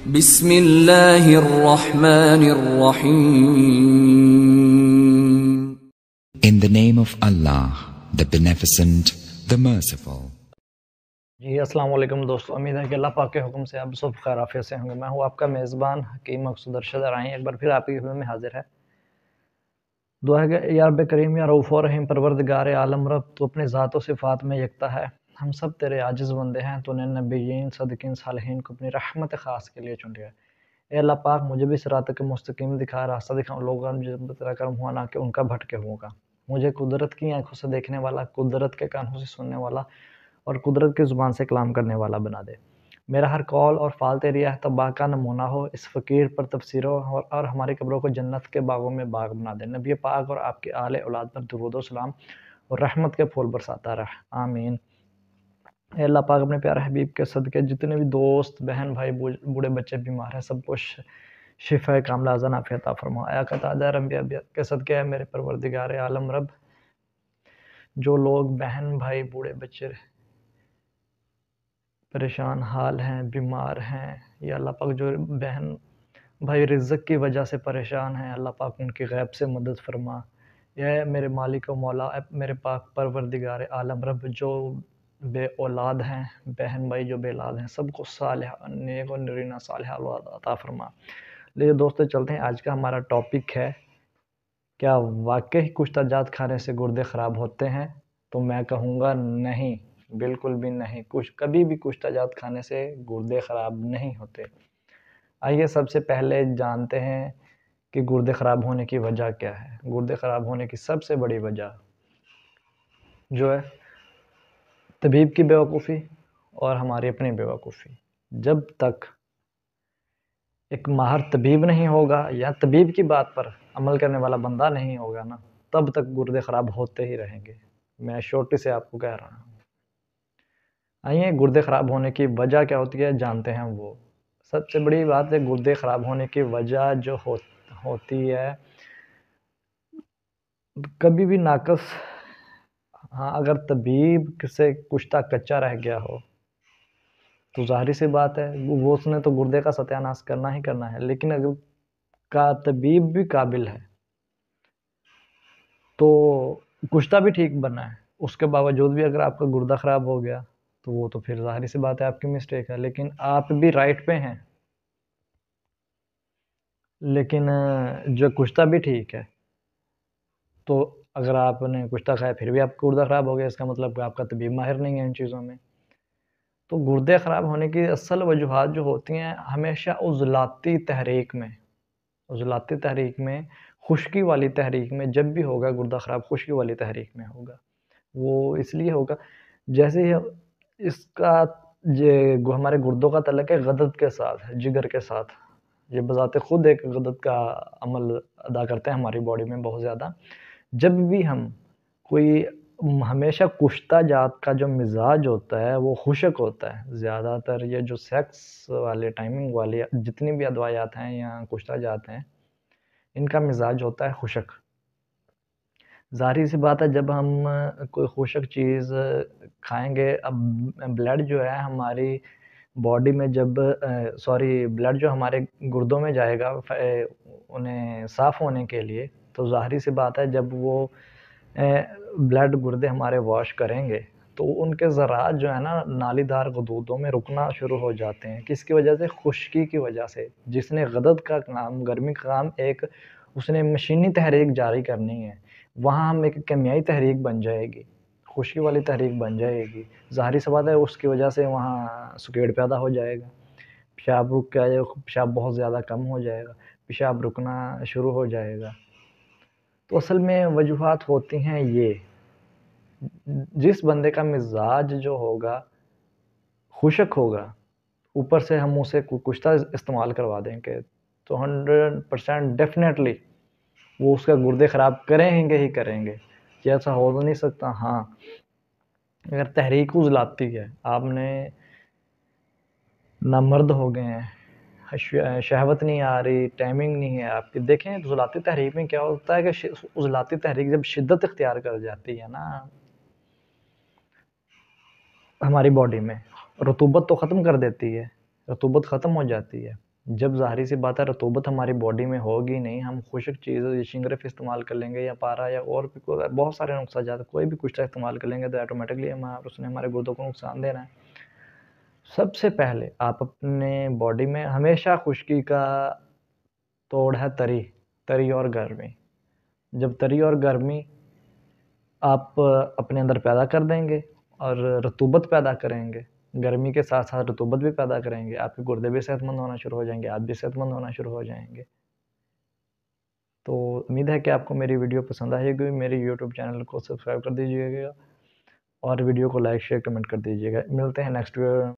बिस्मिल्लाहिर्रहमानिर्रहीम। In the name of Allah, the Beneficent, the Merciful. जी अस्सलाम वालेकुम दोस्तों, उम्मीद है कि अल्लाह पाक के हुक्म से आप सब खैर आफियत से होंगे। मैं हूँ आपका मेज़बान हकीम मकसूद अरशद राई, एक बार फिर आपकी खिदमत में हाजिर है। दुआ है कि या रब करीम या रऊफ़ और रहीम परवरदिगार आलम रब, तो अपनी ज़ात व सिफ़ात में यकता है। हम सब तेरे आजिज़ बंदे हैं, तूने नबिय्यीन सदीक़ीन सालिहीन को अपनी रहमत ख़ास के लिए चुन लिया है। ए अल्लाह पाक, मुझे भी सिरात के मुस्तकीम दिखा, रास्ता दिखा उन लोगों का तेरा करम हुआ ना कि उनका भटके हुओं का। मुझे कुदरत की आंखों से देखने वाला, कुदरत के कानों से सुनने वाला और कुदरत की ज़ुबान से कलाम करने वाला बना दे। मेरा हर कौल और फ़ाल तेरी अहतबा का नमूना हो, इस फ़कीर पर तफसीर हो और हमारी कब्रों को जन्नत के बागों में बाग बना दे। नबी पाक और आपके आले औलाद पर दुरूद व सलाम और रहमत के फूल बरसाता रह, आमीन। ए अल्लाह पाक, अपने प्यारे हबीब के सदके जितने भी दोस्त बहन भाई बूढ़े बच्चे बीमार हैं, सबको शिफ़ा कामिला अज़न आफ़ियत अता फरमा। आया का ताजा रंबिया के सदके है मेरे परवरदिगार आलम रब, जो लोग बहन भाई बूढ़े बच्चे परेशान हाल हैं, बीमार हैं, या अल्लाह पाक जो बहन भाई रिज़्क़ की वजह से परेशान हैं, अल्लाह पाक उनकी गैब से मदद फरमा। या मेरे मालिक व मौला, मेरे पाक परवरदिगार आलम रब, जो बे औलाद हैं, बहन भाई जो बे औलाद हैं, सबको सालिह नेक और नरीना सालिह औलाद अता फरमा। लीजिए दोस्तों, चलते हैं। आज का हमारा टॉपिक है, क्या वाकई कुश्ताजात खाने से गुर्दे ख़राब होते हैं? तो मैं कहूँगा नहीं, बिल्कुल भी नहीं। कभी भी कुश्ताजात खाने से गुर्दे ख़राब नहीं होते। आइए सबसे पहले जानते हैं कि गुर्दे ख़राब होने की वजह क्या है। गुर्दे ख़राब होने की सबसे बड़ी वजह जो है, तबीब की बेवकूफ़ी और हमारी अपनी बेवकूफ़ी। जब तक एक माहिर तबीब नहीं होगा या तबीब की बात पर अमल करने वाला बंदा नहीं होगा ना, तब तक गुर्दे ख़राब होते ही रहेंगे। मैं श्योरिटी से आपको कह रहा हूँ। आइए, गुर्दे ख़राब होने की वजह क्या होती है जानते हैं। वो सबसे बड़ी बात है, गुर्दे ख़राब होने की वजह जो होती है, कभी भी नाकस। हाँ, अगर तबीब से कुश्ता कच्चा रह गया हो तो ज़ाहिर सी बात है वो उसने तो गुर्दे का सत्यानाश करना ही करना है। लेकिन अगर का तबीब भी काबिल है तो कुश्ता भी ठीक बना है, उसके बावजूद भी अगर आपका गुर्दा ख़राब हो गया तो वो तो फिर ज़ाहिर सी बात है आपकी मिस्टेक है। लेकिन आप भी राइट पे हैं, लेकिन जो कुश्ता भी ठीक है। तो अगर आपने कुश्ता खाया फिर भी आपका गुर्दा ख़राब हो गया, इसका मतलब कि आपका तबीब माहिर नहीं है इन चीज़ों में। तो गुर्दे ख़राब होने की असल वजूहात जो होती हैं, हमेशा उज़लाती तहरीक में, उज़लाती तहरीक में, खुश्की वाली तहरीक में जब भी होगा गुर्दा ख़राब, खुश्की वाली तहरीक में होगा। वो इसलिए होगा, जैसे ही इसका हमारे गुर्दों का तल्लुक़ है गदद के साथ, जिगर के साथ। ये बज़ाते ख़ुद एक गदद का अमल अदा करते हैं हमारी बॉडी में बहुत ज़्यादा। जब भी हम कोई हमेशा कुश्ता जात का जो मिज़ाज होता है वो खुशक होता है। ज़्यादातर ये जो सेक्स वाले टाइमिंग वाली जितनी भी अदवायात हैं या कुश्ता जात हैं, इनका मिज़ाज होता है खुशक। ज़ाहिर सी बात है, जब हम कोई खुशक चीज़ खाएँगे, अब ब्लड जो है हमारी बॉडी में जब ब्लड जो हमारे गुर्दों में जाएगा उन्हें साफ़ होने के लिए, तो ज़ाहिर सी बात है जब वो ब्लड गुर्दे हमारे वॉश करेंगे तो उनके ज़रात जो है ना नालीदार गदूदों में रुकना शुरू हो जाते हैं। किसकी वजह से? खुश्की की वजह से। जिसने गदद का काम, गर्मी का काम एक उसने मशीनी तहरीक जारी करनी है, वहाँ हम एक केमियाई तहरीक बन जाएगी, खुश्की वाली तहरीक बन जाएगी। ज़ाहिर सी बात है उसकी वजह से वहाँ सुकेड़ पैदा हो जाएगा, पेशाब रुक जाएगा, पेशाब बहुत ज़्यादा कम हो जाएगा, पेशाब रुकना शुरू हो जाएगा। तो असल में वजूहात होती हैं ये, जिस बंदे का मिज़ाज जो होगा खुशक होगा, ऊपर से हम उसे कुश्ता इस्तेमाल करवा देंगे तो 100% डेफ़िनेटली वो उसका गुर्दे ख़राब करेंगे ही करेंगे। ये ऐसा हो तो नहीं सकता। हाँ, अगर तहरीक उज़लाती है, आपने नामर्द हो गए हैं, शहवत नहीं आ रही, टाइमिंग नहीं है आपकी। देखें उज़लाती तहरीक में क्या होता है कि उज़लाती तहरीक जब शिद्दत इख्तियार कर जाती है ना हमारी बॉडी में, रतूबत तो ख़त्म कर देती है, रतूबत ख़त्म हो जाती है। जब ज़ाहिर सी बात है रतूबत हमारी बॉडी में होगी नहीं, हम खुश्क चीज़ शिंगरफ इस्तेमाल कर लेंगे या पारा या और भी बहुत सारे नुकसान, कोई भी कुश्ता इस्तेमाल कर लेंगे तो ऑटोमेटिकली उसने हमारे गुर्दों को नुकसान देना है। सबसे पहले आप अपने बॉडी में हमेशा खुश्की का तोड़ है तरी और गर्मी। जब तरी और गर्मी आप अपने अंदर पैदा कर देंगे और रतूबत पैदा करेंगे, गर्मी के साथ साथ रतूबत भी पैदा करेंगे, आपके गुर्दे भी सेहतमंद होना शुरू हो जाएंगे, आप भी सेहतमंद होना शुरू हो जाएंगे। तो उम्मीद है कि आपको मेरी वीडियो पसंद आएगी। मेरे यूट्यूब चैनल को सब्सक्राइब कर दीजिएगा और वीडियो को लाइक शेयर कमेंट कर दीजिएगा। मिलते हैं नेक्स्ट वीडियो।